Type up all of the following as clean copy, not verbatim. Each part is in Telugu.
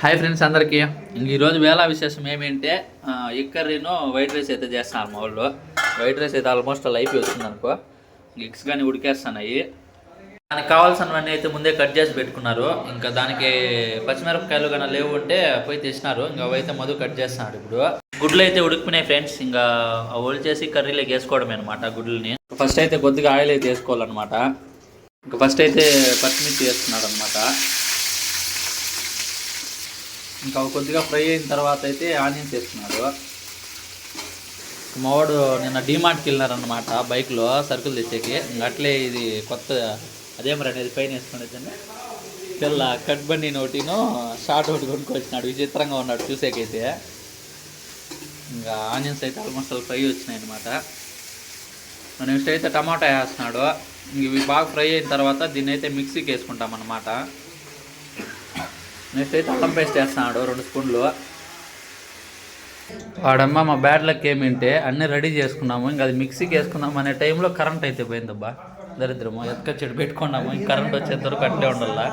హాయ్ ఫ్రెండ్స్ అందరికీ ఈరోజు వేళ విశేషం ఏమంటే ఎగ్ కర్రీను వైట్ రైస్ అయితే చేస్తాను మా వాళ్ళు. వైట్ రైస్ అయితే ఆల్మోస్ట్ అలా అయిపోయి వచ్చింది అనుకో. ఎగ్స్ కానీ ఉడికేస్తున్నాయి. దానికి కావాల్సినవన్నీ అయితే ముందే కట్ చేసి పెట్టుకున్నారు. ఇంకా దానికి పచ్చిమిరపకాయలు కానీ లేవు ఉంటే పోయి తెచ్చినారు. ఇంకా అవైతే మధు కట్ చేస్తున్నాడు. ఇప్పుడు గుడ్లు అయితే ఉడికిపోయినాయి ఫ్రెండ్స్. ఇంకా ఒళ్ళు చేసి కర్రీలోకి వేసుకోవడమే అనమాట గుడ్లని. ఫస్ట్ అయితే కొద్దిగా ఆయిల్ అయితే వేసుకోవాలన్నమాట. ఇంకా ఫస్ట్ అయితే పచ్చిమిర్చి వేస్తున్నాడు అనమాట. ఇంకా కొద్దిగా ఫ్రై అయిన తర్వాత అయితే ఆనియన్స్ వేస్తున్నాడు. మావాడు నిన్న డీమార్ట్కి వెళ్ళినారనమాట బైక్లో సరుకులు తెచ్చేకి. ఇంకా అట్లే ఇది కొత్త అదేమరా అనేది పైన వేసుకునేదండి పిల్ల కట్ బండి నోటిను షార్ట్ ఒకటి కొనుక్కొచ్చినాడు. విచిత్రంగా ఉన్నాడు చూసేకైతే. ఇంకా ఆనియన్స్ అయితే ఆల్మోస్ట్ ఫ్రై వచ్చినాయి అనమాట. నెక్స్ట్ అయితే టమాటా వేస్తున్నాడు. ఇవి బాగా ఫ్రై అయిన తర్వాత దీన్ని అయితే మిక్సీకి వేసుకుంటాం అన్నమాట. నెక్స్ట్ అయితే అల్లం పేస్ట్ వేస్తున్నాడు 2 స్పూన్లు. వాడమ్మ మా బ్యాడ్ లక్ ఏమింటే అన్నీ రెడీ చేసుకున్నాము. ఇంకా అది మిక్సీకి వేసుకున్నాము అనే టైంలో కరెంట్ అయితే పోయిందబ్బా. దరిద్రము ఎత్తుకొచ్చి పెట్టుకున్నాము. ఇంక కరెంట్ వచ్చేంత వరకు అట్లే ఉండాల.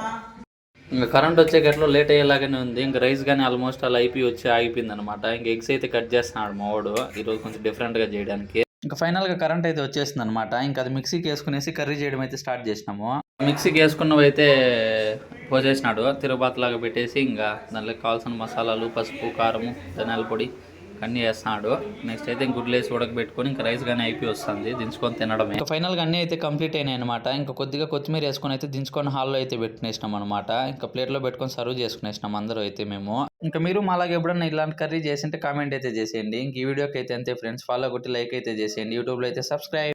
ఇంకా కరెంట్ వచ్చేకి ఎట్లా లేట్ అయ్యేలాగానే ఉంది. ఇంకా రైస్ కానీ ఆల్మోస్ట్ అలా అయిపోయి వచ్చి ఆగిపోయింది అనమాట. ఇంకా ఎగ్స్ అయితే కట్ చేస్తున్నాడు మావాడు ఈరోజు కొంచెం డిఫరెంట్గా చేయడానికి. ఇంకా ఫైనల్గా కరెంట్ అయితే వచ్చేసింది అనమాట. ఇంకా అది మిక్సీకి వేసుకునేసి కర్రీ చేయడం అయితే స్టార్ట్ చేసినాము. మిక్సీకి వేసుకున్నవి అయితే పోసేసినాడు. తిరుగుబాతులాగా పెట్టేసి ఇంకా దాంట్లోకి కావాల్సిన మసాలాలు, పసుపు, కారము, ధనియాల పొడి అన్నీ వేస్తున్నాడు. నెక్స్ట్ అయితే గుడ్లు వేసి ఉడకబెట్టుకొని ఇంకా రైస్ కానీ అయిపోయి వస్తుంది. దించుకొని తినడమే. ఇంకా ఫైనల్గా అన్నీ అయితే కంప్లీట్ అయినాయి అనమాట. ఇంకా కొద్దిగా కొత్తిమీర వేసుకొని అయితే దించుకొని హాల్లో అయితే పెట్టుకునేసినాం అనమాట. ఇంకా ప్లేట్లో పెట్టుకొని సర్వ్ చేసుకునేసినాం అందరూ అయితే మేము. ఇంకా మీరు అలాగే ఎప్పుడన్నా ఇలాంటి కర్రీ చేసింటే కామెంట్ అయితే చేసేయండి. ఇంక ఈ వీడియోకి అయితే అంతే ఫ్రెండ్స్. ఫాలో కొట్టి లైక్ అయితే చేసేయండి. యూట్యూబ్లో అయితే సబ్స్క్రైబ్.